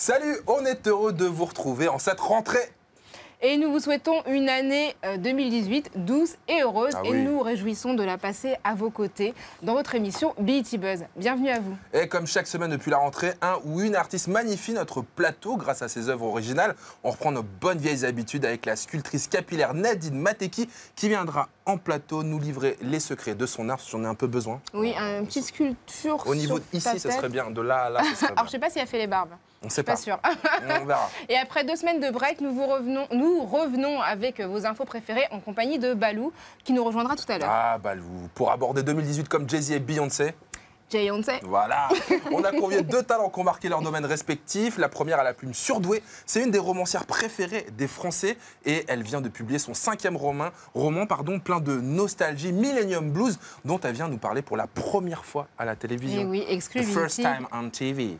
Salut, on est heureux de vous retrouver en cette rentrée. Et nous vous souhaitons une année 2018 douce et heureuse. Ah et oui. nous nous réjouissons de la passer à vos côtés dans votre émission BET Buzz. Bienvenue à vous. Et comme chaque semaine depuis la rentrée, un ou une artiste magnifie notre plateau grâce à ses œuvres originales. On reprend nos bonnes vieilles habitudes avec la sculptrice capillaire Nadine Mateki qui viendra en plateau nous livrer les secrets de son art. J'en ai un peu besoin. Oui, une petite sculpture Au niveau sur ici, ta ce tête. serait bien. De là à là, ce serait bien. Alors, je ne sais pas si elle fait les barbes. On ne sait Pas pas. sûr. On verra. Et après 2 semaines de break, nous revenons avec vos infos préférées en compagnie de Balou, qui nous rejoindra tout à l'heure. Ah, Balou. Pour aborder 2018 comme Jay-Z et Beyoncé. Beyoncé. Voilà. On a convié 2 talents qui ont marqué leur domaine respectif. La première à la plume surdouée, c'est une des romancières préférées des Français et elle vient de publier son 5e roman plein de nostalgie, Millennium Blues, dont elle vient nous parler pour la première fois à la télévision. Et oui, The exclusivity. first time on TV.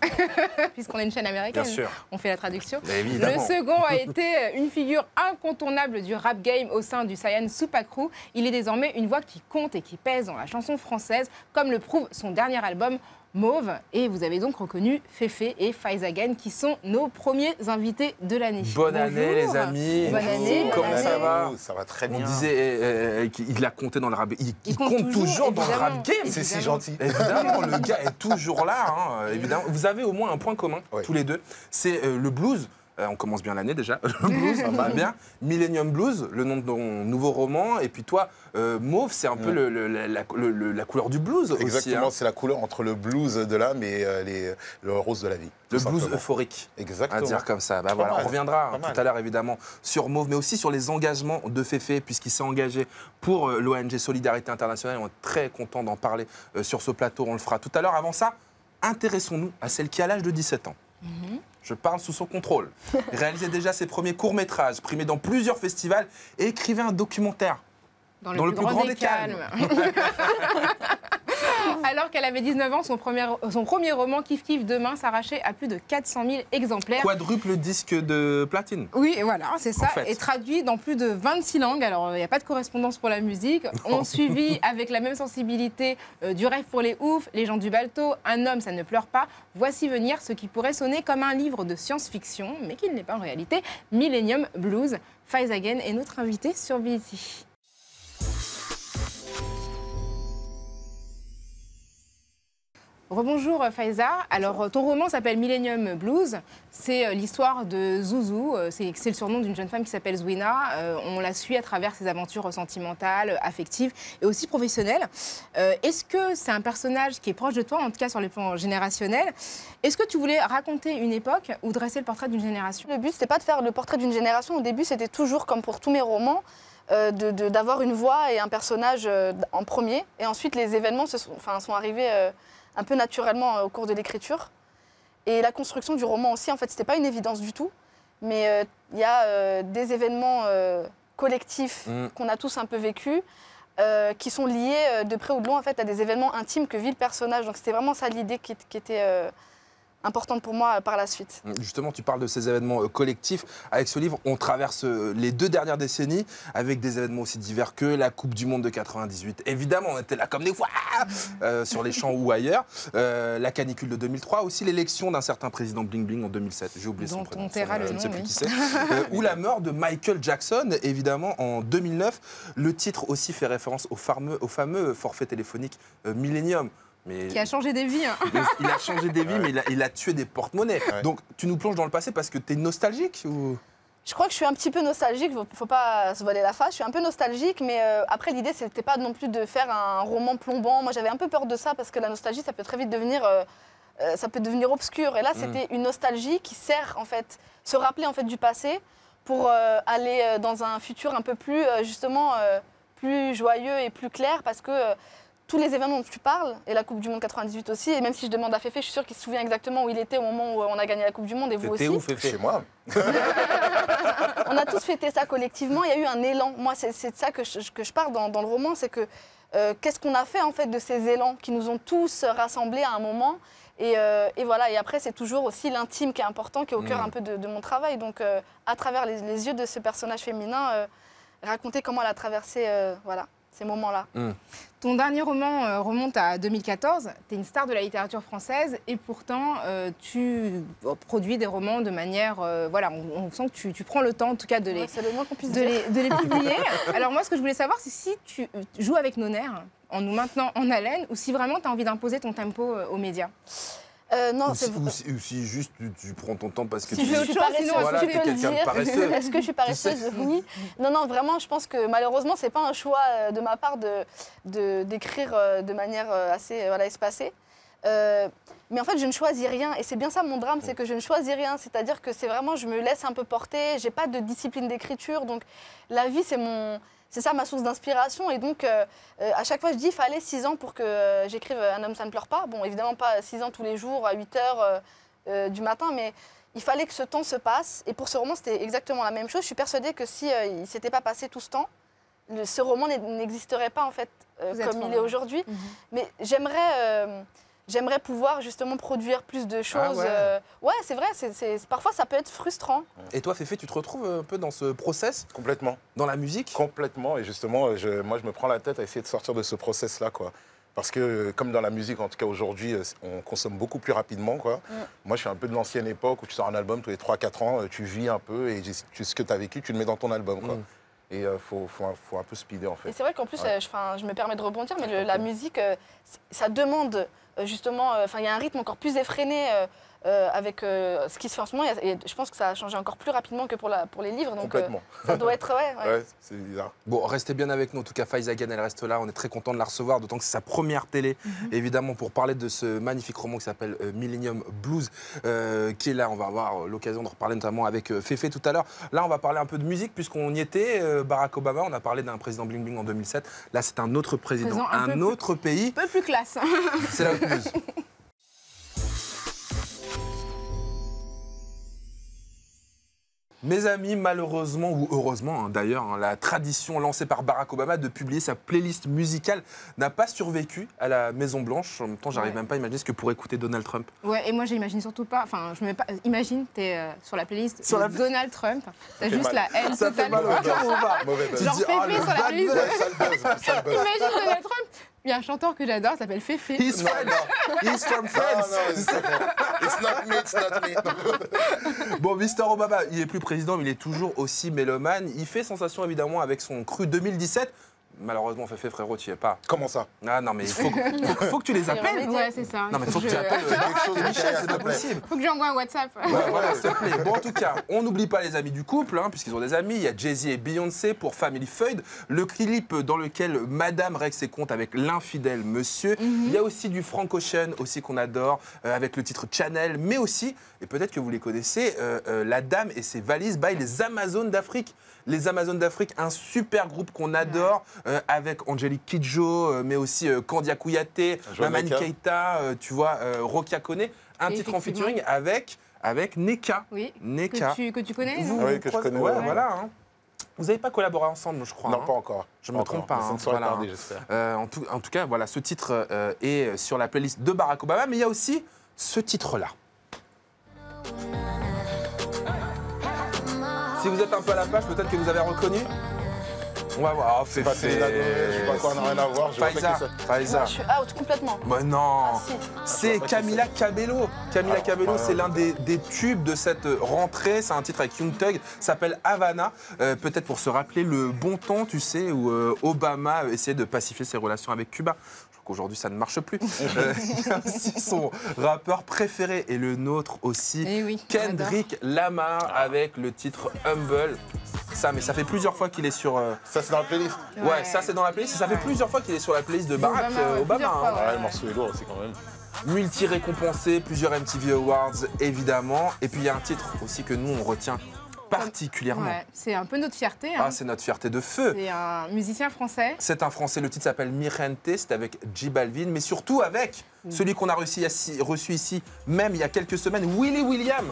Puisqu'on est une chaîne américaine. Bien sûr. On fait la traduction. Mais évidemment. Le second a été une figure incontournable du rap game au sein du Saiyan Super Crew. Il est désormais une voix qui compte et qui pèse dans la chanson française, comme le prouve son dernier album Mauve. Et vous avez donc reconnu Féfé et Faizagen qui sont nos premiers invités de l'année. Bonne année les amis. Bonne année. Comment bonne ça année. va? Ça va très bien. On disait qu'il a compté dans le rap. Il compte toujours dans le évidemment. rap game. C'est si Évidemment. gentil. Évidemment, le gars est toujours là. Hein, évidemment. Vous avez au moins un point commun, Oui. tous les deux. C'est le blues. On commence bien l'année déjà. Le blues, ça va bien. Millennium Blues, le nom de ton nouveau roman. Et puis toi, Mauve, c'est un peu la couleur du blues aussi. Exactement, Hein. c'est la couleur entre le blues de l'âme et le rose de la vie. Le tout blues simplement. euphorique. À Exactement. dire comme ça. Bah Pas voilà, mal. on reviendra Pas mal. tout à l'heure évidemment sur Mauve, mais aussi sur les engagements de Féfé, puisqu'il s'est engagé pour l'ONG Solidarité Internationale. On est très content d'en parler sur ce plateau. On le fera tout à l'heure. Avant ça, intéressons-nous à celle qui a l'âge de 17 ans. Je parle sous son contrôle. Réalisait déjà ses premiers courts-métrages, primé dans plusieurs festivals et écrivait un documentaire. Dans le plus grand des calmes. Alors qu'elle avait 19 ans, son premier roman, Kif Kif Demain, s'arrachait à plus de 400 000 exemplaires. Quadruple disque de platine. Oui, et voilà, c'est ça. En fait. Et traduit dans plus de 26 langues. Alors, il n'y a pas de correspondance pour la musique. On suivit avec la même sensibilité Du rêve pour les oufs, Les gens du balto, Un homme, ça ne pleure pas. Voici venir ce qui pourrait sonner comme un livre de science-fiction, mais qui ne l'est pas en réalité. Millennium Blues. Faizagen est notre invité sur BET. Rebonjour Faiza. Alors ton roman s'appelle Millennium Blues. C'est l'histoire de Zouzou. C'est le surnom d'une jeune femme qui s'appelle Zouina. On la suit à travers ses aventures sentimentales, affectives et aussi professionnelles. Est-ce que c'est un personnage qui est proche de toi, en tout cas sur les plans générationnels? Est-ce que tu voulais raconter une époque ou dresser le portrait d'une génération? Le but, c'était pas de faire le portrait d'une génération. Au début, c'était toujours, comme pour tous mes romans, d'avoir une voix et un personnage en premier. Et ensuite, les événements sont arrivés un peu naturellement au cours de l'écriture. Et la construction du roman aussi, en fait, c'était pas une évidence du tout. Mais il y a des événements collectifs qu'on a tous un peu vécus, qui sont liés de près ou de loin en fait, à des événements intimes que vit le personnage. Donc c'était vraiment ça l'idée qui était importante pour moi par la suite. Justement, tu parles de ces événements collectifs. Avec ce livre, on traverse les 2 dernières décennies avec des événements aussi divers que la Coupe du Monde de 98. Évidemment, on était là comme des fois sur les champs ou ailleurs. La canicule de 2003, aussi l'élection d'un certain président Bling Bling en 2007. J'ai oublié son Dont prénom. on taira le Je ne nom, sais plus oui. qui c'est. Ou la mort de Michael Jackson, évidemment, en 2009. Le titre aussi fait référence au fameux forfait téléphonique Millennium. Mais Qui a changé des vies. Hein. il a changé des vies, mais il a tué des porte-monnaies. Ouais. Donc, tu nous plonges dans le passé parce que tu es nostalgique ou... Je crois que je suis un petit peu nostalgique, faut pas se voiler la face, je suis un peu nostalgique, mais après l'idée c'était pas non plus de faire un roman plombant. Moi j'avais un peu peur de ça parce que la nostalgie ça peut très vite devenir, obscur. Et là c'était une nostalgie qui sert en fait, se rappeler en fait du passé pour aller dans un futur un peu plus justement plus joyeux et plus clair parce que tous les événements dont tu parles, et la Coupe du Monde 98 aussi, et même si je demande à Féfé, je suis sûre qu'il se souvient exactement où il était au moment où on a gagné la Coupe du Monde, et vous aussi. T'es où, Féfé? Chez moi. On a tous fêté ça collectivement, il y a eu un élan. Moi, c'est de ça que je parle dans le roman, c'est que qu'est-ce qu'on a fait en fait de ces élans qui nous ont tous rassemblés à un moment. Et voilà, et après, c'est toujours aussi l'intime qui est important, qui est au cœur un peu de mon travail. Donc, à travers les yeux de ce personnage féminin, raconter comment elle a traversé voilà, ces moments-là. Ton dernier roman remonte à 2014. Tu es une star de la littérature française et pourtant tu produis des romans de manière... voilà, on sent que tu prends le temps en tout cas de les, C'est le moins qu'on puisse de dire. les publier. Alors moi, ce que je voulais savoir, c'est si tu joues avec nos nerfs en nous maintenant en haleine ou si vraiment tu as envie d'imposer ton tempo aux médias. Non, Ou c'est ou si juste tu prends ton temps parce que Si je fais autre chose, sinon, voilà, tu t'es peux le quelqu'un de dire. paresseux. Est-ce que je suis paresseuse? Oui. Non, non, vraiment, je pense que malheureusement, c'est pas un choix de ma part d'écrire de manière assez voilà, espacée. Mais en fait, je ne choisis rien. Et c'est bien ça mon drame, c'est que je ne choisis rien. C'est-à-dire que c'est vraiment, je me laisse un peu porter. J'ai pas de discipline d'écriture. Donc, la vie, c'est ça ma source d'inspiration. Et donc, à chaque fois, je dis, il fallait 6 ans pour que j'écrive Un homme, ça ne pleure pas. Bon, évidemment, pas 6 ans tous les jours, à 8 heures du matin, mais il fallait que ce temps se passe. Et pour ce roman, c'était exactement la même chose. Je suis persuadée que si il ne s'était pas passé tout ce temps, ce roman n'existerait pas, en fait, comme il est aujourd'hui. Mais j'aimerais pouvoir justement produire plus de choses. Ouais, c'est vrai, parfois ça peut être frustrant. Et toi, Féfé, tu te retrouves un peu dans ce process, Complètement. dans la musique? Complètement. Et justement, moi, je me prends la tête à essayer de sortir de ce process-là, quoi. Parce que, comme dans la musique, en tout cas aujourd'hui, on consomme beaucoup plus rapidement, quoi. Moi, je suis un peu de l'ancienne époque où tu sors un album tous les 3-4 ans, tu vis un peu et ce que tu as vécu, tu le mets dans ton album, quoi. Et il faut un peu speeder, en fait. Et c'est vrai qu'en plus, je me permets de rebondir, mais la musique, ça demande justement, il y a un rythme encore plus effréné avec ce qui se fait en ce moment. Et je pense que ça a changé encore plus rapidement que pour les livres. Donc, Complètement. ça doit être, Ouais, c'est bizarre. Bon, restez bien avec nous. En tout cas, Faiza Gane, elle reste là. On est très content de la recevoir, d'autant que c'est sa première télé, évidemment, pour parler de ce magnifique roman qui s'appelle Millennium Blues, qui est là. On va avoir l'occasion de reparler notamment avec Féfé tout à l'heure. Là, on va parler un peu de musique, puisqu'on y était. Barack Obama, on a parlé d'un président bling bling en 2007. Là, c'est un autre président, un autre pays. Un peu plus classe. C'est la news. Mes amis, malheureusement ou heureusement d'ailleurs, la tradition lancée par Barack Obama de publier sa playlist musicale n'a pas survécu à la Maison Blanche. En même temps, j'arrive même pas à imaginer ce que pourrait écouter Donald Trump. Ouais, et moi j'imagine surtout pas. Enfin, je me mets pas. Imagine, t'es sur la playlist de Donald Trump. T'as juste la haine Ça fait totale. mal au cœur ou pas? Mauvais buzz. Genre Tu dis, oh, Féfé le sur la bad playlist. buzz. Ouais, sale buzz. Imagine Donald Trump. Il y a un chanteur que j'adore, il s'appelle Féfé. He's French. He's from Non, France. non, it's not me. Bon, Mr. Obama, il est plus président, mais il est toujours aussi mélomane. Il fait sensation évidemment avec son cru 2017. Malheureusement, Féfé, frérot, tu y es pas. Comment ça? Ah non, mais il faut que tu les appelles. Ouais, c'est ça. Non, mais il faut que tu appelles Michel, c'est pas possible. Faut que j'envoie un WhatsApp. Ouais, voilà, s'il te plaît. Bon, en tout cas, on n'oublie pas les amis du couple, hein, puisqu'ils ont des amis. Il y a Jay-Z et Beyoncé pour Family Feud, le clip dans lequel Madame règle ses comptes avec l'infidèle monsieur. Il y a aussi du Frank Ocean, aussi qu'on adore, avec le titre Channel, mais aussi, et peut-être que vous les connaissez, La Dame et ses valises by les Amazones d'Afrique. Les Amazones d'Afrique, un super groupe qu'on adore, avec Angélique Kidjo, mais aussi Candia Kouyaté, Mamani Keita, tu vois, Rokia Kone. Un titre en featuring avec Neka. Oui. Neka. Que tu connais. Vous, Oui, que je connais, ouais, ouais. voilà. Hein. Vous n'avez pas collaboré ensemble, je crois. Non, hein. pas encore. Je ne me trompe pas. Ça Hein, ne serait voilà. tardé, j'espère. En tout cas, voilà, ce titre est sur la playlist de Barack Obama, mais il y a aussi ce titre-là. Si vous êtes un peu à la page, peut-être que vous avez reconnu. On va voir. Oh, C'est pas Céline Dion, je sais pas quoi, on n'a rien à voir. Je vois pas qui c'est. Faiza. Je suis out complètement. Mais non. Ah, si. C'est Camila Cabello. Camila Cabello, c'est l'un des tubes de cette rentrée. C'est un titre avec Young Thug, s'appelle Havana. Peut-être pour se rappeler le bon temps, tu sais, où Obama essayait de pacifier ses relations avec Cuba. Aujourd'hui, ça ne marche plus. Il y a aussi son rappeur préféré et le nôtre aussi, Eh oui, Kendrick Lamar, avec le titre Humble. Ça, mais ça fait plusieurs fois qu'il est sur. Ça, c'est dans la playlist. Ouais, ça c'est dans la playlist. Ça fait plusieurs fois qu'il est sur la playlist de Barack Obama, Obama. plusieurs fois, Hein. Ouais, le morceau est lourd aussi, quand même. Multi-récompensé, plusieurs MTV Awards, évidemment. Et puis il y a un titre aussi que nous, on retient particulièrement. Ouais, c'est un peu notre fierté. Hein. Ah, c'est notre fierté de feu. C'est un musicien français. C'est un Français, le titre s'appelle Mirente, c'est avec J Balvin, mais surtout avec celui qu'on a reçu ici, même il y a quelques semaines, Willy William,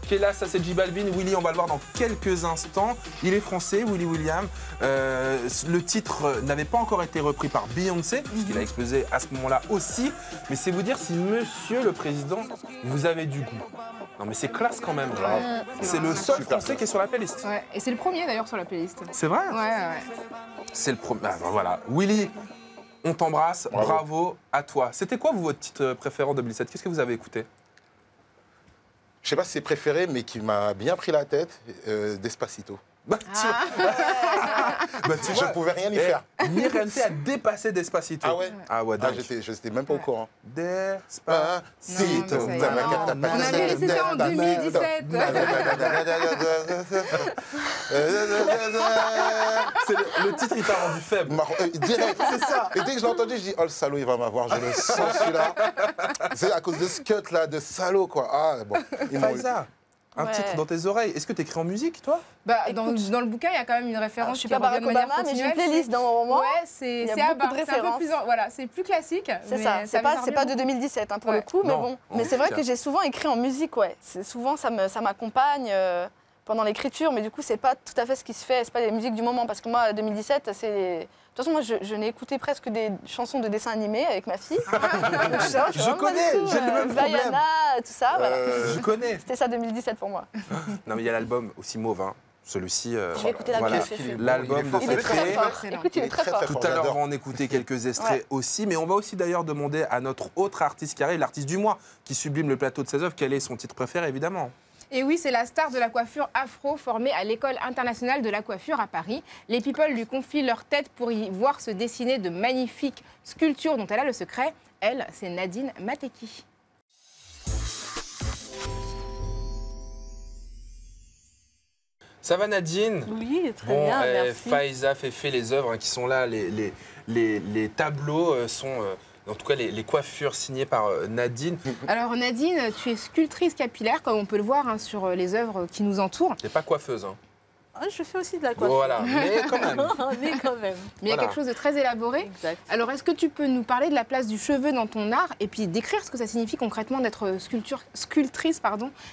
qui est là, ça c'est J Balvin. Willy, on va le voir dans quelques instants. Il est français, Willy William. Le titre n'avait pas encore été repris par Beyoncé, puisqu'il a explosé à ce moment-là aussi. Mais c'est vous dire si monsieur le président, vous avez du goût. Non mais c'est classe quand même. C'est le seul Français qui est sur la playlist. Ouais. Et c'est le premier d'ailleurs sur la playlist. C'est vrai? Ouais. C'est le premier. Ah, ben voilà. Willy, on t'embrasse. Bravo à toi. C'était quoi, vous, votre titre préféré en 2007? Qu'est-ce que vous avez écouté? Je sais pas si c'est préféré, mais qui m'a bien pris la tête, Despacito. Bah, tu Je pouvais rien y faire. Mirente a dépassé Despacito. Ah ouais? Ah ouais, dingue. J'étais même pas au courant. Despacito. Non, mais ça y est. On avait laissé ça en 2017. Le titre, il t'a rendu faible. Direct, c'est ça. Et dès que je l'ai entendu, je dis, oh le salaud, il va m'avoir, je le sens celui-là. C'est à cause de ce cut là, de salaud quoi. Ah bon. Faiza, un Ouais. titre dans tes oreilles. Est-ce que tu écris en musique, toi? Bah, dans le bouquin, il y a quand même une référence Je suis qui pas revient Barack de manière Obama, mais j'ai une continuelle. playlist dans mon roman. Ouais, c'est Il y a à beaucoup bas. de C'est un peu références. plus, voilà, c'est plus classique. C'est mais ça, c'est pas vient de 2017 pour Ouais. le coup, mais Non, bon. en Mais c'est vrai tout que cas. j'ai souvent écrit en musique, ouais. Souvent, ça m'accompagne pendant l'écriture, mais du coup, c'est pas tout à fait ce qui se fait, c'est pas les musiques du moment, parce que moi, 2017, c'est... De toute façon, moi, je n'ai écouté presque des chansons de dessins animés avec ma fille. Donc, Je connais, j'ai le même problème. Vaiana, tout ça, voilà. Je connais. C'était ça 2017 pour moi. Non, mais il y a l'album aussi Mauve. Hein. Celui-ci. Je vais écouter l'album de Féfé. L'album de Il est très Féfé. fort. Excellent. Écoute, il est très fort. Tout à l'heure, on va en écouter quelques extraits Ouais. aussi. Mais on va aussi d'ailleurs demander à notre autre artiste qui arrive, l'artiste du mois, qui sublime le plateau de ses œuvres, quel est son titre préféré, évidemment. Et oui, c'est la star de la coiffure afro formée à l'École internationale de la coiffure à Paris. Les people lui confient leur tête pour y voir se dessiner de magnifiques sculptures dont elle a le secret. Elle, c'est Nadine Mateki. Ça va, Nadine? Oui, très Bon, bien, merci. Faiza, Féfé, les œuvres qui sont là, les tableaux sont, en tout cas, les coiffures signées par Nadine. Alors Nadine, tu es sculptrice capillaire, comme on peut le voir hein, sur les œuvres qui nous entourent. T'es pas coiffeuse, hein? Ah, je fais aussi de la coiffure. Voilà, mais quand même. Mais quand même. Mais il y a Voilà. quelque chose de très élaboré. Exact. Alors, est-ce que tu peux nous parler de la place du cheveu dans ton art et puis décrire ce que ça signifie concrètement d'être sculptrice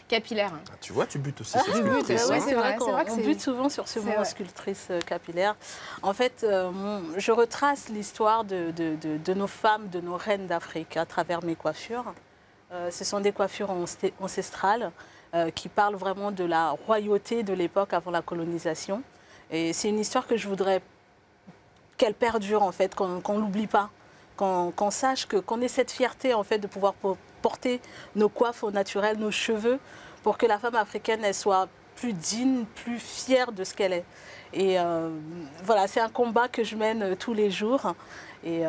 capillaire? Ah, tu vois, tu butes aussi. Ah, ces oui, sculptrices, oui, hein. c'est vrai qu'on que on c'est- bute souvent sur ce c'est mot vrai. sculptrice capillaire. En fait, je retrace l'histoire de nos femmes, de nos reines d'Afrique à travers mes coiffures. Ce sont des coiffures ancestrales qui parlent vraiment de la royauté de l'époque avant la colonisation. Et c'est une histoire que je voudrais qu'elle perdure, en fait, qu'on ne l'oublie pas. Qu'on sache qu'on ait cette fierté, en fait, de pouvoir porter nos coiffes au naturel, nos cheveux, pour que la femme africaine, elle soit plus digne, plus fière de ce qu'elle est. Et voilà, c'est un combat que je mène tous les jours. Et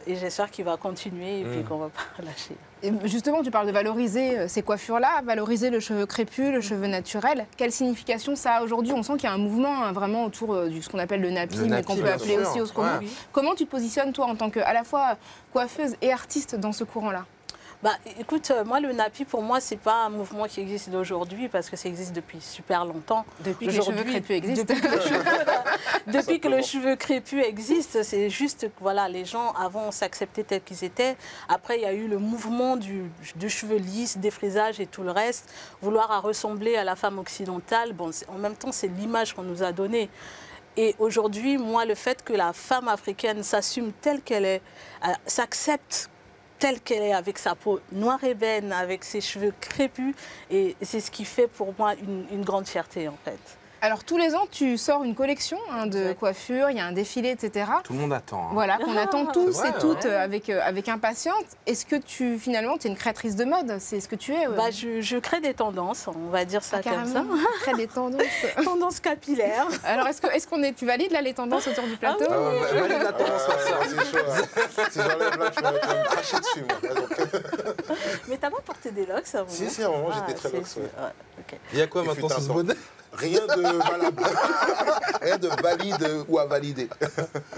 j'espère qu'il va continuer et puis qu'on ne va pas lâcher. Et justement, tu parles de valoriser ces coiffures-là, valoriser le cheveu crépus, le cheveu naturel. Quelle signification ça a aujourd'hui? On sent qu'il y a un mouvement hein, vraiment autour de ce qu'on appelle le nappy, Le mais nappy, qu'on peut bien appeler sûr. aussi Oscomo. Ouais. Comment tu te positionnes, toi, en tant que à la fois coiffeuse et artiste dans ce courant-là? Bah, écoute, moi, le nappy, pour moi, c'est pas un mouvement qui existe d'aujourd'hui parce que ça existe depuis super longtemps. Depuis que les cheveux Aujourd'hui, crépus existent. Depuis que le cheveu crépus existe, c'est juste que voilà, les gens avant s'acceptaient tels qu'ils étaient. Après, il y a eu le mouvement du cheveu lisse, défrisage et tout le reste, vouloir ressembler à la femme occidentale. Bon, en même temps, c'est l'image qu'on nous a donnée. Et aujourd'hui, moi, le fait que la femme africaine s'assume telle qu'elle est, s'accepte telle qu'elle est, avec sa peau noire ébène, avec ses cheveux crépus, et c'est ce qui fait pour moi une grande fierté, en fait. Alors, tous les ans, tu sors une collection hein, de Exact. coiffure, il y a un défilé, etc. Tout le monde attend. hein. Voilà, qu'on attend tous c'est vrai, et toutes ouais. avec impatience. Est-ce que tu, finalement, tu es une créatrice de mode? C'est ce que tu es Bah, je crée des tendances, on va dire ça comme ça. Très des tendances. Tendance capillaire. Alors, tu valides là les tendances autour du plateau? Ah, valide la tendance, ma sœur. C'est chaud. Hein. Si j'enlève là, je vais me cracher dessus. Moi. Donc, Mais t'as pas porté des locks à un moment? si, à un moment, j'étais très c'est- locks, ouais. ok. Il y a quoi Il maintenant fut un sous ce temps. bonnet? Rien de valable. Rien de valide ou à valider.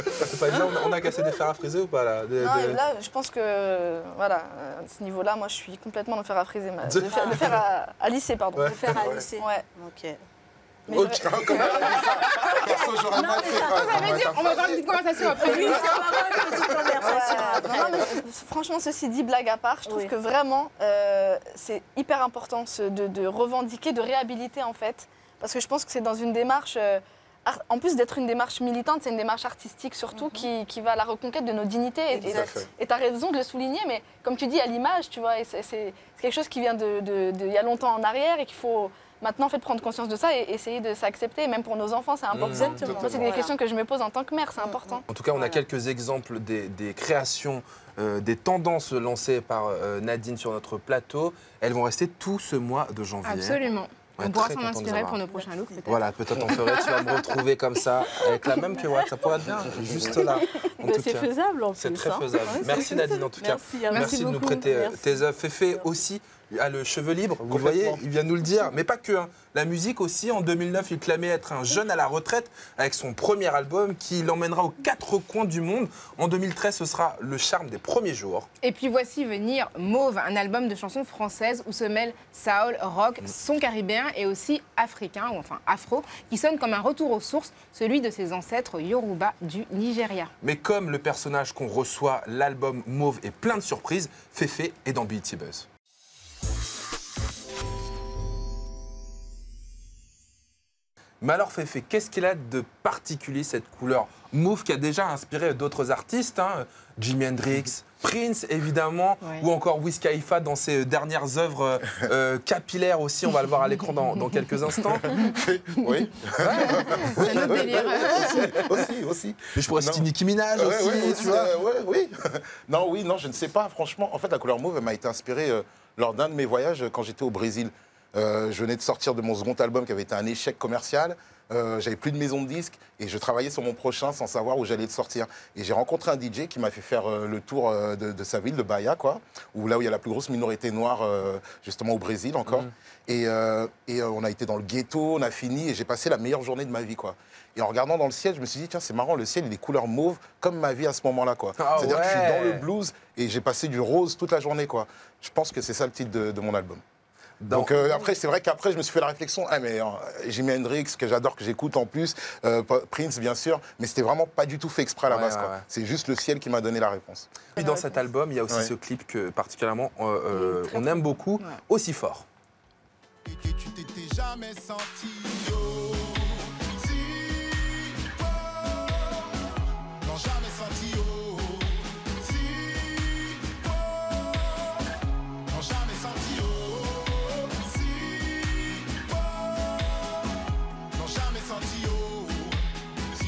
Faiza, on a cassé des fers à friser ou pas là? Non, et là, je pense que, voilà, à ce niveau-là, moi, je suis complètement de faire à friser, de faire à lisser, pardon. Le faire à lisser. Ouais. Ok. Mais Ok, comment elle a dit ça? Perso, j'aurais mal fait. Ça veut dire, on va avoir une petite conversation après. Oui, ça va avoir une petite conversation. Non, non, mais franchement, ceci dit, blague à part, je trouve Oui. que vraiment, c'est hyper important de revendiquer, de réhabiliter en fait. Parce que je pense que c'est dans une démarche, en plus d'être une démarche militante, c'est une démarche artistique surtout qui va à la reconquête de nos dignités. Exact. Et tu as raison de le souligner, mais comme tu dis, à l'image, tu vois, et c'est quelque chose qui vient il y a longtemps en arrière et qu'il faut maintenant, en fait, prendre conscience de ça et essayer de s'accepter. Même pour nos enfants, c'est important. Exactement. Moi, c'est des questions que je me pose en tant que mère, c'est important. En tout cas, on a Voilà. quelques exemples des créations, des tendances lancées par Nadine sur notre plateau. Elles vont rester tout ce mois de janvier. Absolument. Ouais, On pourra très s'en content de inspirer vous pour avoir. nos prochains looks, peut-être. Voilà, peut-être on ferait, tu vas me retrouver comme ça, avec la même que Watt, ça pourrait être bien, juste là. En tout C'est cas. faisable en plus. C'est très hein. faisable. Ouais, c'est Merci faisable. Nadine en tout cas. Merci, Merci de nous beaucoup. prêter Merci. tes œuvres. Féfé aussi a le cheveu libre, vous voyez, il vient nous le dire, mais pas que. Hein. La musique aussi, en 2009, il clamait être un jeune à la retraite avec son premier album qui l'emmènera aux 4 coins du monde. En 2013, ce sera Le charme des premiers jours. Et puis voici venir Mauve, un album de chansons françaises où se mêlent soul, rock, son caribéen et aussi africain, ou enfin afro, qui sonne comme un retour aux sources, celui de ses ancêtres Yoruba du Nigeria. Mais comme le personnage qu'on reçoit, l'album Mauve est plein de surprises, Féfé est dans BET Buzz. Mais alors Féfé, qu'est-ce qu'il a de particulier cette couleur mauve qui a déjà inspiré d'autres artistes, hein, Jimi Hendrix, Prince évidemment, Ouais. ou encore Wiz Khalifa dans ses dernières œuvres capillaires aussi, on va le voir à l'écran dans quelques instants. Oui, C'est notre délire. aussi. Mais je pourrais Non. citer Nicki Minaj Ouais, aussi, ouais, tu vois. oui. Non, je ne sais pas. Franchement, en fait, la couleur mauve, elle m'a été inspirée lors d'un de mes voyages quand j'étais au Brésil. Je venais de sortir de mon second album qui avait été un échec commercial. J'avais plus de maison de disques et je travaillais sur mon prochain sans savoir où j'allais le sortir. Et j'ai rencontré un DJ qui m'a fait faire le tour de sa ville, de Bahia, quoi, là où il y a la plus grosse minorité noire, justement au Brésil encore. Et on a été dans le ghetto, on a fini et j'ai passé la meilleure journée de ma vie, quoi. Et en regardant dans le ciel, je me suis dit, tiens, c'est marrant, le ciel, il est couleur mauve, comme ma vie à ce moment-là, quoi. Ah C'est-à-dire que je suis ouais. dans le blues et j'ai passé du rose toute la journée, quoi. Je pense que c'est ça le titre de mon album. Donc après, c'est vrai qu'après, je me suis fait la réflexion, Jimi Hendrix, que j'adore, que j'écoute en plus, Prince, bien sûr, mais c'était vraiment pas du tout fait exprès à la Ouais, base, ouais, quoi. ouais. C'est juste le ciel qui m'a donné la réponse. Et dans cet album, il y a aussi Ouais. ce clip que particulièrement très on aime beaucoup, Ouais. Aussi fort. Et que tu t'étais jamais senti aussi fort. Non, jamais senti aussi fort. Non, jamais senti aussi fort. Non, jamais senti aussi.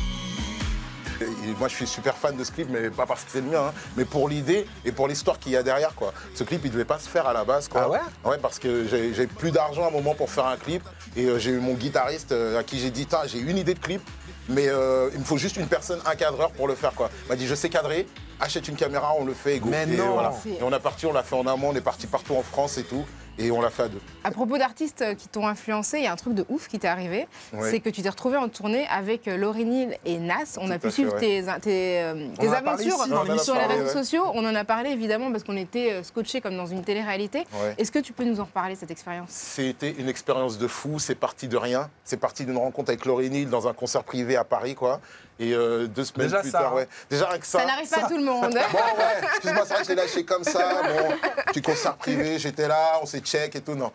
Et moi, je suis super fan de ce clip, mais pas parce que c'est le mien, hein, mais pour l'idée et pour l'histoire qu'il y a derrière, quoi. Ce clip, il devait pas se faire à la base, quoi. Ah ouais ? Ouais, parce que j'ai plus d'argent à un moment pour faire un clip, et j'ai eu mon guitariste à qui j'ai dit, j'ai une idée de clip, mais il me faut juste une personne, un cadreur pour le faire, quoi. Il m'a dit, je sais cadrer, achète une caméra, on le fait, et go. Mais Et non. voilà. C'est- Et on a parti, on l'a fait en amont, on est parti partout en France et tout, et on l'a fait à deux. À propos d'artistes qui t'ont influencé, il y a un truc de ouf qui t'est arrivé. Ouais. C'est que tu t'es retrouvé en tournée avec Laurie Neal et Nas. On a Tout pu à fait, suivre ouais. tes en a parlé aventures ici dans sur l'émission, les ouais, réseaux ouais. sociaux. On en a parlé évidemment parce qu'on était scotchés comme dans une télé-réalité. Ouais. Est-ce que tu peux nous en reparler, cette expérience? C'était une expérience de fou, c'est parti de rien. C'est parti d'une rencontre avec Laurie Neal dans un concert privé à Paris, quoi. Et 2 semaines Déjà plus ça, tard, hein. ouais. Déjà avec ça. Ça n'arrive pas à tout le monde. Bon, ouais, excuse-moi, c'est vrai que je l'ai lâché comme ça. Bon, petit concert privé, j'étais là, on s'est check et tout, non.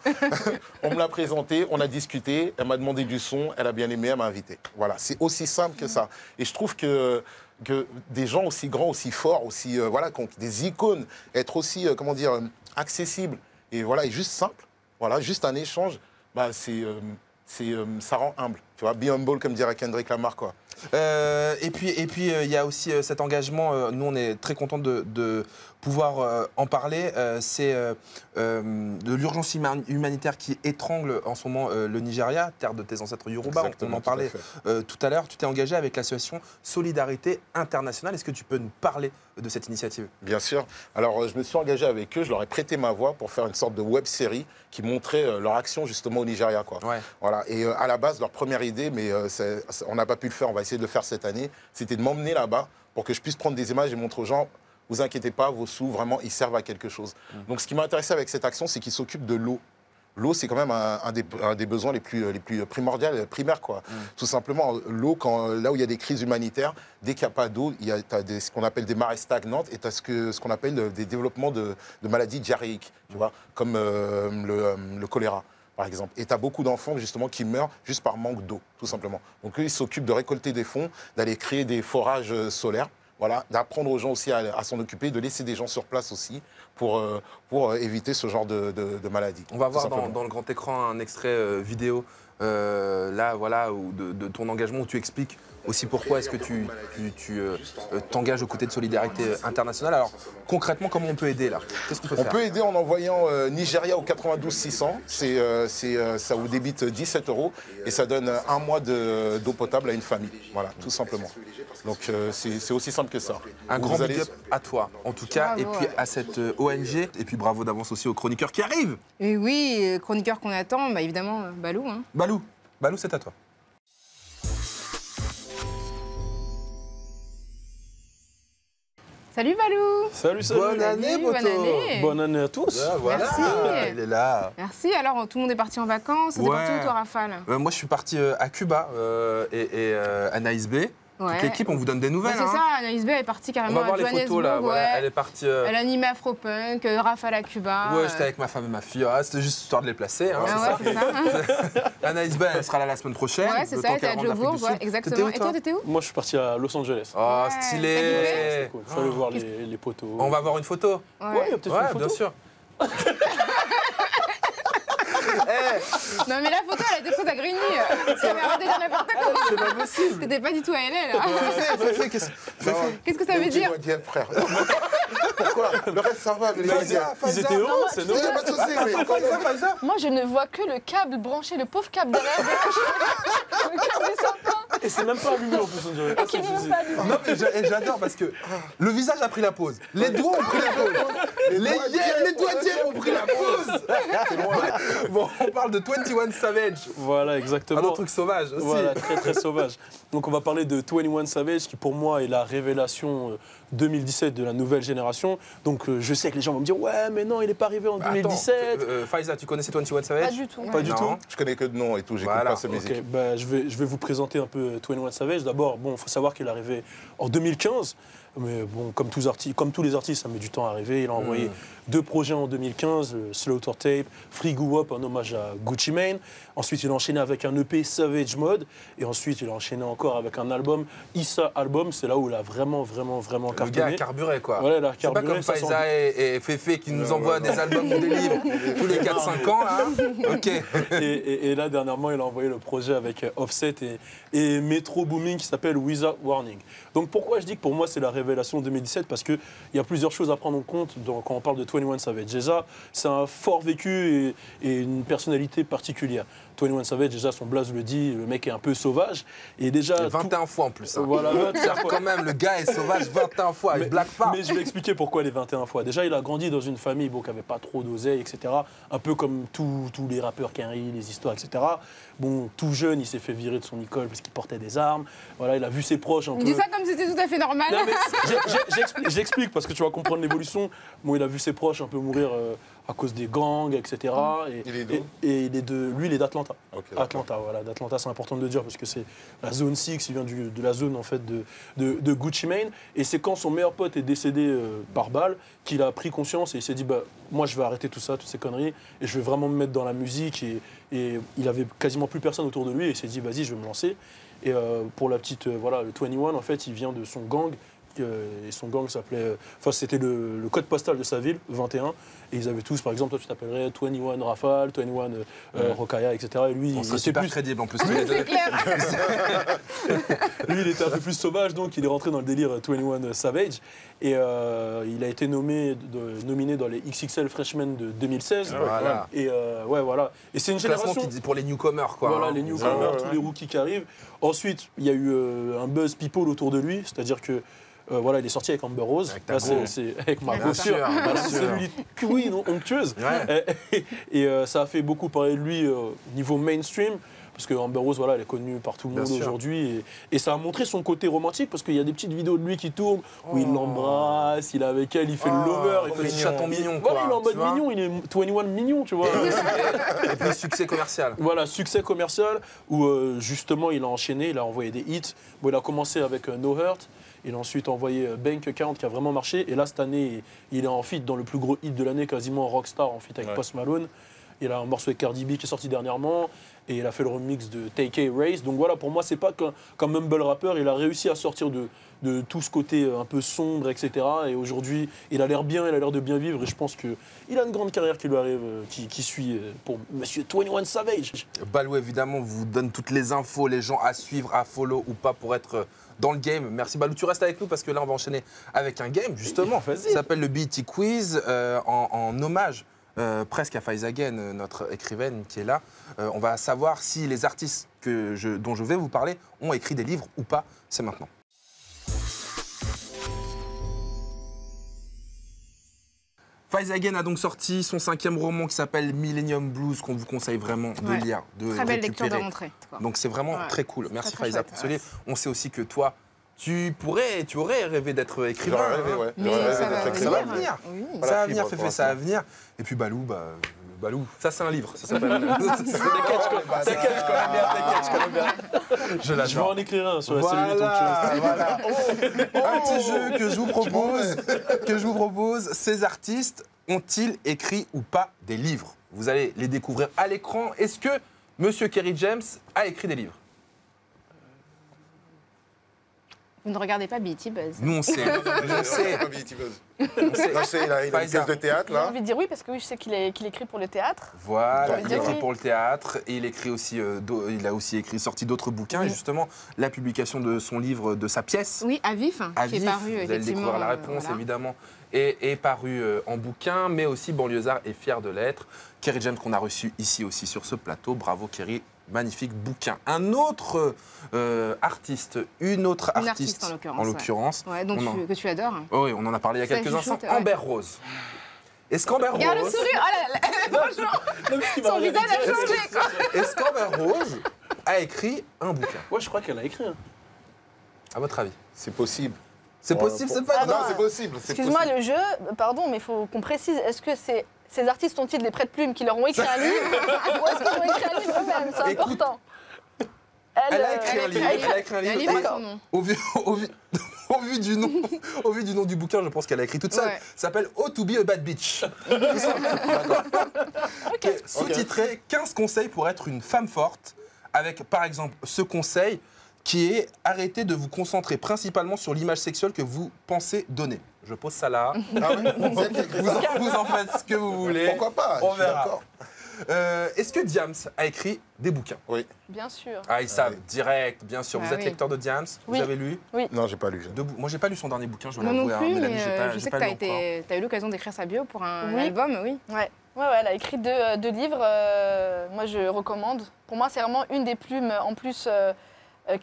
On me l'a présenté, on a discuté, elle m'a demandé du son, elle a bien aimé, elle m'a invité. Voilà, c'est aussi simple que ça. Et je trouve que des gens aussi grands, aussi forts, aussi, voilà, des icônes, être aussi, accessible et voilà, et juste simple, voilà, juste un échange, bah, ça rend humble. Tu vois, be humble, comme dirait Kendrick Lamar, quoi. Et puis, il y a aussi cet engagement, nous on est très contents de pouvoir en parler, c'est de l'urgence humanitaire qui étrangle en ce moment le Nigeria, terre de tes ancêtres Yoruba, on Exactement, en tout à parlait fait. tout à l'heure. Tu t'es engagé avec l'association Solidarité Internationale, est-ce que tu peux nous parler de cette initiative? Bien sûr. Alors, je me suis engagé avec eux, je leur ai prêté ma voix pour faire une sorte de web-série qui montrait leur action justement au Nigeria, quoi. Ouais. Voilà. Et à la base, leur première idée, mais on n'a pas pu le faire, on va essayer de le faire cette année, c'était de m'emmener là-bas pour que je puisse prendre des images et montrer aux gens, vous inquiétez pas, vos sous, vraiment, ils servent à quelque chose. Donc, ce qui m'a intéressé avec cette action, c'est qu'ils s'occupent de l'eau. L'eau, c'est quand même un des besoins les plus primordiaux, primaires, quoi. Tout simplement, l'eau, là où il y a des crises humanitaires, dès qu'il n'y a pas d'eau, tu as ce qu'on appelle des marées stagnantes et tu as ce qu'on appelle des développements de maladies diarrhéiques, tu vois, comme le choléra, par exemple. Et tu as beaucoup d'enfants, justement, qui meurent juste par manque d'eau, tout simplement. Donc, eux, ils s'occupent de récolter des fonds, d'aller créer des forages solaires Voilà, d'apprendre aux gens aussi à s'en occuper, de laisser des gens sur place aussi pour éviter ce genre de maladie. On va tout voir simplement. dans le grand écran un extrait vidéo, là, voilà, de ton engagement où tu expliques aussi pourquoi est-ce que tu t'engages aux côtés de Solidarité Internationale. Alors, concrètement, comment on peut aider, là? Qu'est-ce qu'on peut On faire? peut aider en envoyant Nigeria au 92 600. Ça vous débite 17 € et ça donne un mois d'eau potable à une famille. Voilà, tout simplement. Donc c'est aussi simple que ça. Un grand Vous big allez- up à toi, en tout cas, Bravo, et puis ouais. à cette ONG. Et puis bravo d'avance aussi aux chroniqueurs qui arrivent. Et oui, chroniqueur qu'on attend, bah, évidemment, Balou. Hein. Balou, c'est à toi. Salut Balou. Salut, salut. Bonne année, Bonne Boto. année. Bonne année à tous. Ah, voilà, Merci. il est là. Merci. Alors, tout le monde est parti en vacances. T'es Ouais. parti où, toi, Rafale? Moi, je suis parti à Cuba et à Naïs Bay. Ouais. Toute l'équipe, on vous donne des Bah, nouvelles. c'est hein. ça, Anaïs Bay est partie On carrément va voir à les Johannesburg. photos là. Voilà. Ouais. Elle est partie. Elle animait Afropunk, Rafale à Cuba. Ouais, j'étais avec ma femme et ma fille. Ah, c'était juste histoire de les placer. Hein, Ah c'est ouais, ça. c'est ça. Anaïs Bay, elle sera là la semaine prochaine. Ouais, c'est le ça, temps elle était qu'elle à rentre d'Afrique Jobourg, du ouais, Sud. exactement. T'étais où, Et toi, t'étais où? Moi, je suis parti à Los Angeles. Oh, Ouais. stylé. C'était cool. Je suis allé voir les poteaux. On va voir une photo. Ouais, il y a peut-être une Ouais, photo. bien sûr. Non, mais la photo, elle a été prise à Grigny. Ça m'a raté dans n'importe quoi. C'est pas possible. T'étais pas du tout à LA, là. Féfé, Qu'est-ce que ça veut dire? Dis-moi, frère. Pourquoi? Le reste, ça va. Mais Ils étaient heureux, c'est il n'y a normal. pas de souci. Mais Moi, je ne vois que le câble branché, le pauvre câble derrière. Le câble du sapin. Et c'est même pas allumé en plus, on dirait. Qui n'est même pas allumé. Non, mais j'adore parce que le visage a pris la pause. Les doigts ont pris la pause. Les doigtiers ont pris la pause. Bon, on parle de 21 Savage. Voilà, Un exactement. autre truc sauvage aussi. Voilà, très très sauvage. Donc on va parler de 21 Savage qui pour moi est la révélation 2017 de la nouvelle génération. Donc je sais que les gens vont me dire ouais mais non il n'est pas arrivé en 2017. Attends, Faiza, tu connaissais 21 Savage? Pas du tout. Pas du Non. tout. Je connais que de nom et tout, j'écoute Voilà. pas sa musique. Ok, bah, je vais vous présenter un peu 21 Savage. D'abord, bon, il faut savoir qu'il est arrivé en 2015. Mais bon, comme tous les artistes, ça met du temps à arriver. Il a envoyé 2 projets en 2015, Slaughter Tape, Free Goo Wop, en hommage à Gucci Mane. Ensuite, il a enchaîné avec un EP Savage Mode. Et ensuite, il a enchaîné encore avec un album, Issa Album. C'est là où il a vraiment Le gars a cartonné. carburé, quoi. Voilà, il a C'est pas carburé, comme ça Faiza sent- et Féfé qui nous envoient des albums ou des livres tous les 4-5 ans, là. Ok. Et là, dernièrement, il a envoyé le projet avec Offset et Metro Booming qui s'appelle Without Warning. Donc pourquoi je dis que pour moi, c'est la révélation 2017? Parce qu'il y a plusieurs choses à prendre en compte quand on parle de 21 Savage. Déjà, c'est un fort vécu et une personnalité particulière. 21 Savage, déjà, son blaze le dit, le mec est un peu sauvage. Et déjà, 21 fois en plus. Hein. Voilà, 21 C'est-à-dire fois. quand même, le gars est sauvage 21 fois, il blague pas. Mais je vais expliquer pourquoi les 21 fois. Déjà, il a grandi dans une famille qui n'avait pas trop d'oseille, etc. Un peu comme tous les rappeurs Kenry, les histoires, etc. Bon, tout jeune, il s'est fait virer de son école parce qu'il portait des armes. Voilà, il a vu ses proches un Il peu... dit ça comme si c'était tout à fait normal. Non, mais j'explique parce que tu vas comprendre l'évolution. Bon, il a vu ses proches un peu mourir à cause des gangs, etc. Il est d'où et lui, il est d'Atlanta. Ok, d'accord. Atlanta, voilà. D'Atlanta, c'est important de le dire parce que c'est la zone 6, il vient de la zone en fait de Gucci Mane. Et c'est quand son meilleur pote est décédé par balle qu'il a pris conscience et il s'est dit bah, moi, je vais arrêter tout ça, toutes ces conneries, et je vais vraiment me mettre dans la musique. Et il avait quasiment plus personne autour de lui et il s'est dit vas-y, je vais me lancer. Et pour la petite, voilà, le 21, en fait, il vient de son gang. Et son gang s'appelait. Enfin, c'était le code postal de sa ville, 21. Et ils avaient tous, par exemple, toi, tu t'appellerais 21 Rafale, 21 Rokaya, etc. Et lui, On il serait était super plus. crédible en plus. tous les deux. C'est clair. Lui, il était un peu plus sauvage, donc il est rentré dans le délire 21 Savage. Et il a été nominé dans les XXL Freshmen de 2016. Voilà. Et ouais, voilà. Et c'est une Classement génération. qui dit pour les newcomers, quoi. Voilà, hein. les newcomers, tous les rookies qui arrivent. Ensuite, il y a eu un buzz people autour de lui, c'est-à-dire que voilà, il est sorti avec Amber Rose. Avec ta Là, go. c'est avec ma Bien posture. sûr, Voilà, bien c'est sûr. celui oui, non, onctueuse. Ouais. Et ça a fait beaucoup parler de lui niveau mainstream. Parce que Amber Rose, voilà, elle est connue par tout le Bien monde sûr. aujourd'hui. Et ça a montré son côté romantique parce qu'il y a des petites vidéos de lui qui tournent où il l'embrasse, il est avec elle, il fait le lover. il Il fait fait le chaton mignon, quoi. Voilà, il est en tu mode vois. mignon, il est 21 mignon, tu vois. Et puis succès commercial. Voilà, succès commercial où justement il a enchaîné, il a envoyé des hits. Bon, il a commencé avec No Hurt, il a ensuite envoyé Bank Account qui a vraiment marché. Et là, cette année, il est en feat dans le plus gros hit de l'année, quasiment Rockstar, en feat avec Ouais. Post Malone. Il a un morceau avec Cardi B qui est sorti dernièrement. Et il a fait le remix de Take Race. Donc voilà, pour moi, c'est pas qu'un mumble rapper. Il a réussi à sortir de tout ce côté un peu sombre, etc. Et aujourd'hui, il a l'air bien, il a l'air de bien vivre. Et je pense qu'il a une grande carrière qui lui arrive, qui suit pour Monsieur 21 Savage. Balou, évidemment, vous donne toutes les infos, les gens à suivre, à follow ou pas pour être dans le game. Merci Balou, tu restes avec nous parce que là, on va enchaîner avec un game, justement. Ça s'appelle le BET Quiz en hommage. Presque à Faiza Again, notre écrivaine qui est là. On va savoir si les artistes dont je vais vous parler ont écrit des livres ou pas. C'est maintenant. Faiza Again a donc sorti son 5e roman qui s'appelle Millennium Blues, qu'on vous conseille vraiment de lire, de Très belle lecture de récupérer. rentrée. Donc c'est vraiment très cool. Merci très Faiza chouette, pour ce livre. On sait aussi que toi, tu aurais rêvé d'être écrivain. J'aurais rêvé, ouais. Mais J'aurais ça rêvé va d'être Ça va écrivain. venir. Oui. Ça va venir, fibre, Féfé, pour ça va l'instant. venir. Et puis Balou, Balou, ça c'est un livre. Ça s'appelle. T'inquiète, je connais bien. Je Je vais l'adore. en écrire un sur la cellule Talk Voilà. Un petit jeu que je vous propose. Ces artistes ont-ils écrit ou pas des livres? Vous allez les découvrir à l'écran. Est-ce que Monsieur Kerry James a écrit des livres? Vous ne regardez pas BET Buzz. Nous, on sait. On sait. Non, c'est, il a une Faiza. pièce de théâtre, J'ai là. envie de dire oui, parce que oui, je sais qu'il écrit pour le théâtre. Voilà, J'ai il envie de écrit dire pour le théâtre et il écrit aussi, il a aussi sorti d'autres bouquins. Et justement, la publication de son livre, de sa pièce, Oui, à Vif, à qui Vif, est paru vous allez effectivement. découvrir la réponse voilà. évidemment, est paru en bouquin, mais aussi Banlieusard est fier de l'être. Kerry James qu'on a reçu ici aussi sur ce plateau. Bravo Kerry, magnifique bouquin. Un autre artiste, une autre Une artiste artiste, en en l'occurrence. l'occurrence. Ouais, donc On en- que tu adores. Oh oui, on en a parlé il y a Ça quelques joue instants. shoot, ouais. Amber Rose. Est-ce qu'Amber Regarde le Rose, sourire, oh là là, franchement, son visage a changé quoi. est-ce qu'Amber Rose a écrit un bouquin? Ouais, je crois qu'elle a écrit. À votre avis? C'est possible. C'est possible, c'est pas. Non, c'est possible. c'est Excuse-moi, possible. le jeu, pardon, mais il faut qu'on précise, est-ce que ces artistes ont-ils des prêts-plumes qui leur ont écrit un livre ou est-ce qu'ils ont écrit un livre eux-mêmes? C'est Écoute, important. Elle a écrit un livre. Elle a écrit un Elle a livre. livré Et son nom. Au vu du nom du bouquin, je pense qu'elle a écrit toute seule. Ouais. Ça s'appelle Oh to be a bad bitch. Sous-titré 15 conseils pour être une femme forte, avec par exemple ce conseil qui est arrêtez de vous concentrer principalement sur l'image sexuelle que vous pensez donner. Je pose ça là. Ah ouais, c'est elle qui a écrit ça. Vous en faites ce que vous voulez. Pourquoi pas? On Je suis verra. d'accord. Est-ce que Diams a écrit des bouquins? Oui. Bien sûr. Ah, ils savent, direct, bien sûr. Ah Vous êtes oui. lecteur de Diams? Oui. Vous avez lu? Non, j'ai pas lu. Moi, j'ai pas lu son dernier bouquin, je dois Moi non l'avouer. plus, Mélanie, mais j'ai pas- je j'ai sais pas que lu encore. tu as eu l'occasion d'écrire sa bio pour un Oui. album, oui. Ouais, elle a écrit deux livres. Moi, je recommande. Pour moi, c'est vraiment une des plumes, en plus,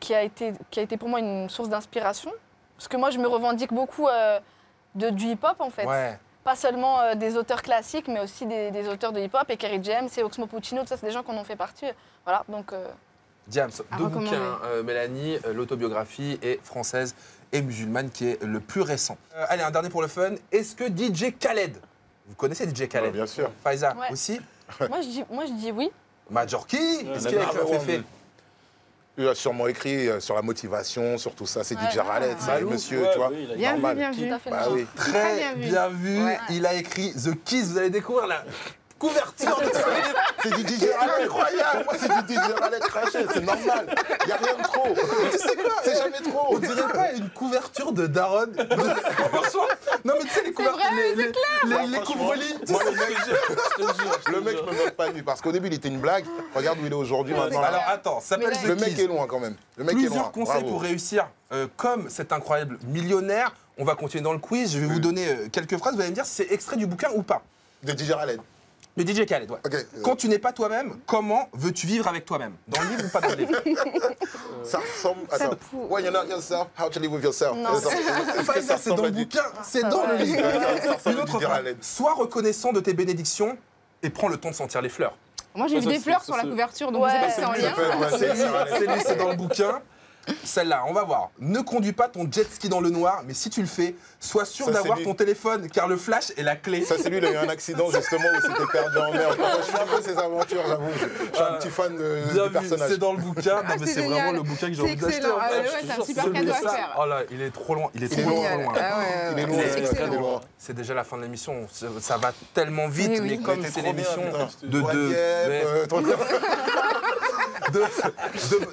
qui a été pour moi une source d'inspiration. Parce que moi, je me revendique beaucoup du hip-hop, en fait. Ouais. Pas seulement des auteurs classiques, mais aussi des auteurs de hip-hop. Et Kerry James et Oxmo Puccino, tout ça, c'est des gens qui en ont fait partie. Voilà, donc... Diams, À deux recommander. bouquins, Mélanie, l'autobiographie et Française et musulmane, qui est le plus récent. Allez, un dernier pour le fun. Est-ce que DJ Khaled, vous connaissez DJ Khaled? Ouais, bien sûr. Faiza Ouais. aussi? moi, je dis oui. Majorki? Est-ce qu'il a écrit Number un Féfé? one. Il a sûrement écrit sur la motivation, sur tout ça. C'est Ouais. DJ Khaled, c'est Balou. monsieur, Ouais, tu vois. oui, il a- Bien normal. vu, bien vu. Tout à fait. Bah oui. Très bien vu. bien vu. Ouais. Il a écrit The Kiss. Vous allez découvrir la couverture de ce livre. C'est du DJ Khaled. Incroyable. Moi, c'est du DJ Khaled craché, c'est normal. Il n'y a rien de trop. Tu sais quoi? C'est jamais trop. On dirait pas une couverture de Daron. Franchement, non mais tu sais les couvertures, les couvre-lits. tu Moi, sais. le mec, je me moque pas de lui. Parce qu'au début, il était une blague. Regarde où il est aujourd'hui. Maintenant, Alors attends, ça s'appelle Mais le The mec Kiss. est loin quand même. Le mec est loin. Plusieurs conseils Bravo. pour réussir comme cet incroyable millionnaire. On va continuer dans le quiz. Je vais vous donner quelques phrases. Vous allez me dire si c'est extrait du bouquin ou pas. De DJ Khaled. Le DJ Khaled, ouais. Ok. Quand tu n'es pas toi-même, comment veux-tu vivre avec toi-même? Dans le livre ou pas dans le livre? Ça ressemble. Attends. When you're not yourself, how to live with yourself. Non. Est-ce que Enfin, ça, c'est dans le bouquin, c'est dans le livre. Ça ressemble Une à autre DJ phrase. Khaled. Sois reconnaissant de tes bénédictions et prends le temps de sentir les fleurs. Moi, j'ai vu Ça, des c'est- fleurs ça, sur la c'est- couverture, donc Ouais. je sais pas si c'est en Ça lien. peut être- ouais, C'est lui, c'est dans le bouquin. Celle-là, on va voir. Ne conduis pas ton jet ski dans le noir, mais si tu le fais, sois sûr Ça, c'est d'avoir lui. ton téléphone, car le flash est la clé. Ça, c'est lui, il a eu un accident justement où il s'était perdu en mer. Je suis un peu ses aventures, j'avoue. Je suis un petit fan Bien du vu, personnage. c'est dans le bouquin. Non, mais c'est c'est génial. vraiment le bouquin que j'ai envie C'est d'acheter. excellent. en Ah fait. ouais, c'est un super cadeau à faire. Oh là, il est trop loin. Il est Il trop est loin. loin. Génial. Loin. Ah ouais, Il est ouais, loin, ouais, c'est excellent. il est loin. C'est déjà la fin de l'émission. Ça va tellement vite, Eh oui. mais comme Mais c'est trop bien, l'émission putain. de Doigt deux. Dieppe, trop bien. de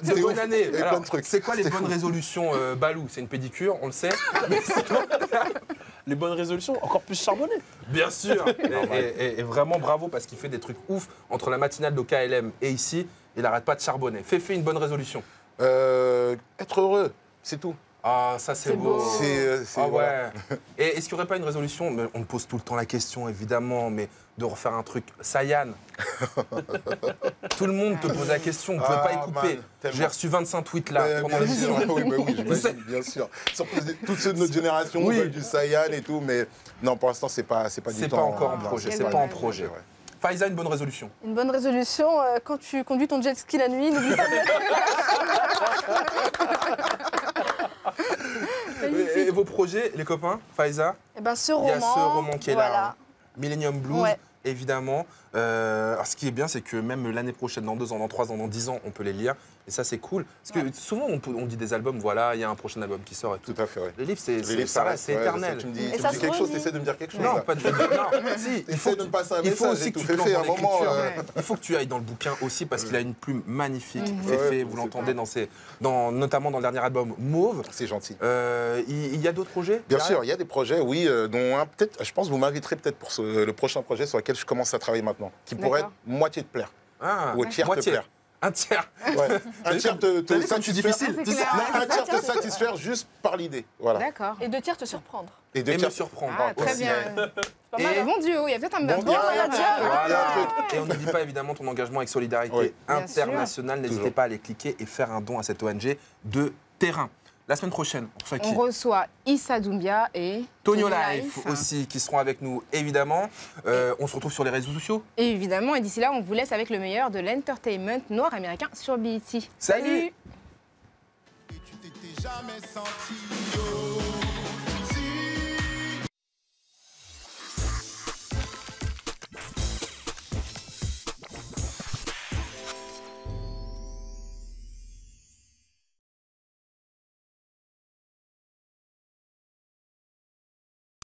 C'était bonne ouf. année. Il y avait plein de trucs. C'est quoi les C'était bonnes fou. résolutions, Balou? C'est une pédicure, on le sait. Mais Les bonnes résolutions, encore plus charbonné. bien sûr. Et vraiment bravo parce qu'il fait des trucs ouf entre la matinale d'OKLM et ici. Il n'arrête pas de charbonner. Fais une bonne résolution. Être heureux, c'est tout. Ah, ça c'est C'est beau. beau. Ah ouais. voilà. Et est-ce qu'il n'y aurait pas une résolution, mais on me pose tout le temps la question évidemment, mais de refaire un truc Sayan. Tout le monde te pose la question, on ne pouvait pas y Ah, couper. man, tellement. J'ai reçu 25 tweets là pendant Bien l'émission. sûr, oui, j'imagine, bien sûr. Surtout tous ceux de notre génération Oui. veulent du Saiyan et tout, mais non, pour l'instant, c'est pas du C'est temps. pas encore en non, projet, quel c'est pas en dommage. projet. Ouais. Faiza, une bonne résolution. Une bonne résolution, quand tu conduis ton jet ski la nuit, n'oublie pas de Et vos projets, les copains, Faiza? Eh ben, ce Il y a roman. ce roman qui est là, voilà. hein. Millennium Blues, Ouais. évidemment. Alors, ce qui est bien, c'est que même l'année prochaine, dans 2 ans, dans 3 ans, dans 10 ans, on peut les lire. Et ça, c'est cool. Parce que souvent, on dit des albums, voilà, il y a un prochain album qui sort et tout. Tout à fait, ouais. Les livres, c'est Les livres, ça reste, reste, c'est ouais, éternel. Tu me dis, Et tu ça me dis se quelque chose, redit. t'essaies de me dire quelque chose. Non, là. pas de. Non, si, Essaie de me passer un il faut message aussi et que tout. tu te lances Fais dans un moment. l'écriture. Il faut que tu ailles dans le bouquin aussi parce qu'il a une plume magnifique. Féfé, Ouais, vous c'est l'entendez notamment dans le dernier album Mauve. C'est gentil. Il y a d'autres projets Bien derrière sûr, il y a des projets, oui, dont un, peut-être, je pense que vous m'inviterez peut-être pour le prochain projet sur lequel je commence à travailler maintenant, qui pourrait être D'accord. moitié te plaire, Ah, ou tiers te moitié. plaire. Un tiers. Ouais. Un tiers te T'as vu comme je suis satisfaire. difficile. C'est clair. Non, un tiers te satisfaire juste par l'idée. Voilà. D'accord. Et de tiers te surprendre. Et deux Et me tiers. surprendre. Ah, très aussi. bien. Pas Et- mal, hein. Bon duo, il y a peut-être un Bon, bon il y a un manager. truc. Voilà. Il y a un truc. Et on n'oublie pas évidemment ton engagement avec Solidarité Oui. Bien Internationale. N'hésitez Toujours. pas à aller cliquer et faire un don à cette ONG de terrain. La semaine prochaine, on reçoit qui On reçoit Issa Doumbia et Tonio Life aussi, qui seront avec nous évidemment. On se retrouve sur les réseaux sociaux. Et évidemment, et d'ici là, on vous laisse avec le meilleur de l'entertainment noir américain sur BET. Salut. Et tu t'étais jamais senti